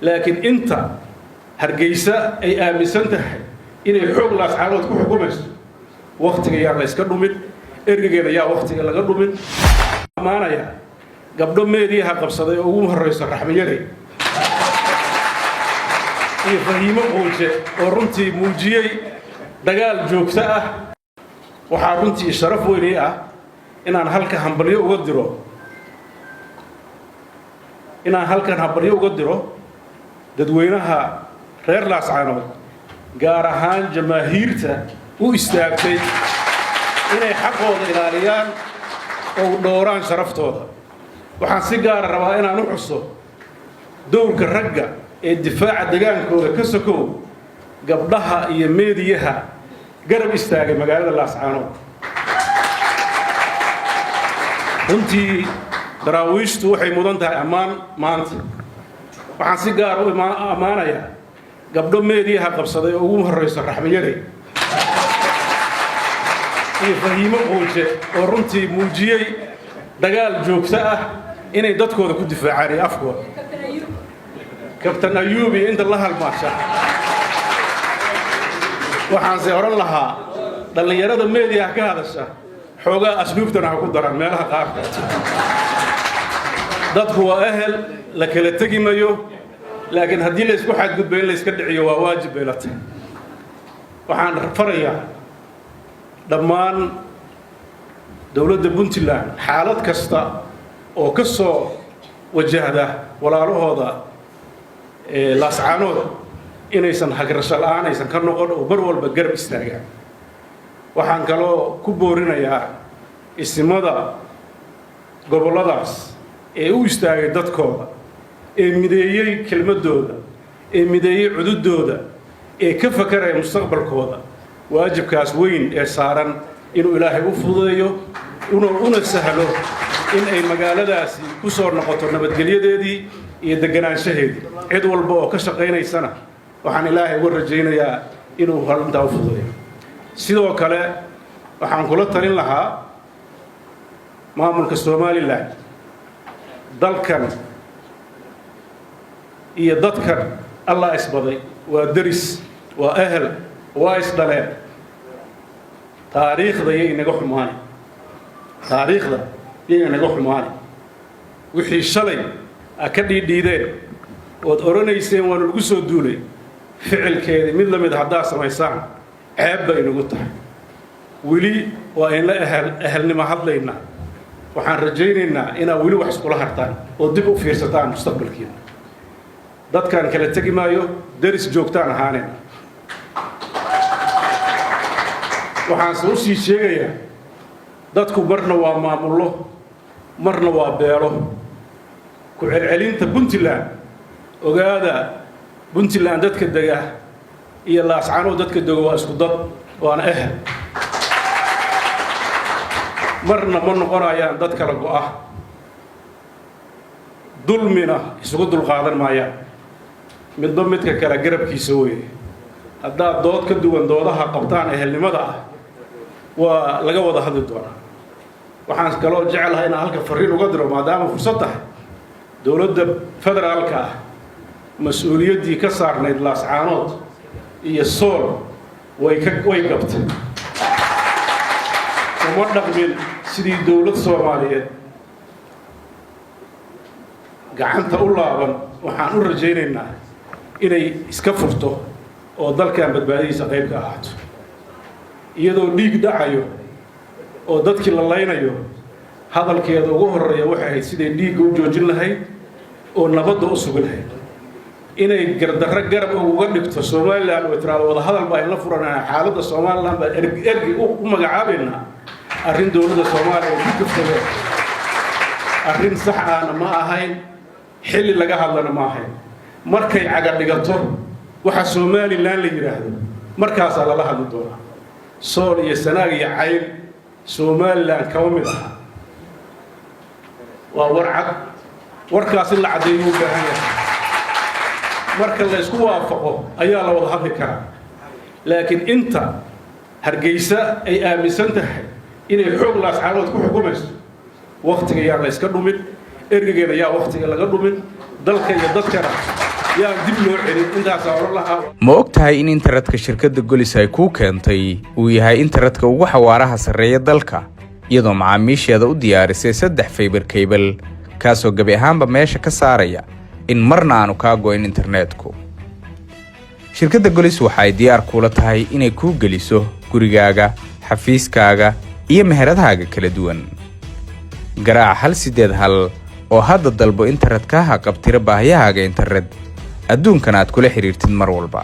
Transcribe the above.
لكن أنت هرجيسة أي آمسنته إن الحكم لا سعادة كحكومة وقت يا الله يسكنوا من إرجع يا وقت يلا قدوا من معنا يا قبل ما يديها قبصة يوم الرئيس الرحمن يري يفهمه قولش ورنتي موجي دجال جوكسة وحارنتي الشرف وينيا إن أنا هلك همبريو وقدره إن أنا هلك همبريو وقدره ددوينها غير لاس عانود قارهان جماهيرته وإستاغتي إنay xaqooda ilaaliyaan oo dhowraan sharaftooda waxaan si gaar ah rabaa inaan u xuso dowrka ragga ee difaaca dagaankooda ka sokow gabdhaha iyo meediyaha garab istaagay magaalada Laascaanood runtii daraawiishtu waxay mudan tahay ammaan maanta waxaan si gaar ah u ammaanayaa gabdho meediyaha qabsaday oo ugu horeysa raxmiyada يفهمه قولش ورنتي موجي دجال جوكسة إن يدتكوا ذا كده فعاري أفكوا كابتن أيوبي أنت الله الماشى وحنزور لها اللي يرد الميديا كهذا الشيء حوجا أسلوبنا هكون دران ما لها قاعدة دتكوا أهل لكن تجي مايو لكن هدي ليس كل حد قد بين ليس كدعي وواجب بيلته وحن فريا دمان دولة بنتلان حالات كستا أو كسو وجهده ولا له هذا لاسعانود إن يسن حجر الشلان يسن كرنقول وبرول بقرب استرجع وحن كلو كبورنا يا استمادا قبل داس استرجع دتكوا مديي كلمة دودا مديي عدود دودا كيف فكر مستقبل كودا واجب كاس وين صارن إنه إلهي وفضيه إنه سهله إن أي مقالة داسي كسر نقطة نبتقلية دي يدقنا شهيد عد والبو كشقينا سنة وحن إلهي ورجينا يا إنه هلنتا وفضيه سيدو كلا وحن كل ترين لها ما ملك الصومالي الله ضلكن يدتكن الله إسبضي ودرس وأهل وايس دلال تاريخ ذا ينجح ماني تاريخ ذا ينجح ماني وحي شلي أكيد يدين وتورنا يسين ونلقسو دولي فعل كذا مثل ما تحدث ما يسان عيب ينقطع ولي وإن لا أهلنا ما حد لنا وحن رجينا إن ولي وحس كل هرتان ودبوا في رستان مستقبل كذا ضد كان كلا تجي مايو درس جوكتان هانين waxaan soo sii sheegayaa dadku marna waa maamullo marna waa beelo ku celcelinta Puntland ogaada Puntland dadka degaa iyo Laascaanood dadka degaa waa isku dad waana ahal marna ma noqonayaan dad kala go'ah dulmina isugu dul qaadan maayaan midba midka kala garabkiisa weeye haddaad dood ka duwan doodaha qabtaan ehelnimada ah waa laga wada hadli doonaa waxaan kaloo jecelahay in halka fariin uga diro maadaama fursad tahay dawladda federaalka ah mas'uuliyadii ka saarnayd Laascaanood iyo Sool way gabtay uma dhaqmin sidii dawlad Soomaaliyeed gacanta u laaban waxaan u rajaynaynaa inay iska furto oo dalkan badbaadadiisa qayb ka ahaato iyadoo dhiig dhacayo oo dadkii la laynayo hadalkeeda ugu horeeya waxay ahayd sidii dhiig u joojin lahayd oo nabadda u sugan lahayd inay gardarro garab uga dhigto Soomaaliland oo tiraado wada hadal baa in la furanaa xaaladda Soomaaliland baa ergi u magacaabeena arrin dawladda Soomaaliya ku gaftaday arrin sax ah ma ahayn xilli laga hadlana ma ahayn markay caga dhigato waxa Soomaaliland la yiraahdo markaas la hadli doona Sool iyo Sanaag iyo Cayn Soomaaliland ka mid ah waa warcad warkaas la cadeeyo u baahan yahay marka la isku waafaqo ayaa la wada hadli karaa laakiin inta hargeysa ay aaminsan tahay inay xoog Laascaanood ku xukumayso waqtiga yaa la iska dhumin ergigeena yaa waqtiga laga dhumin dalka iyo dadkana yaan dib loo celin intaas oo lahaa. Ma ogtahay in internetka shirkadda Golis ay ku keentay uu yahay internetka ugu xawaaraha sarreeya dalka iyadoo macaamiisheeda u diyaarisay 3 fiber cable kaasoo gabi ahaanba meesha ka saaraya in marna aanu ka go'in internetku. shirkadda Golis waxay diyaar kula tahay inay ku geliso gurigaaga, xafiiskaaga iyo meheradahaaga kala duwan. garaac 181 oo hadda dalbo internetka ha qabtira baahiyahaaga internet adduunkan aad kula xiriirtid mar walba.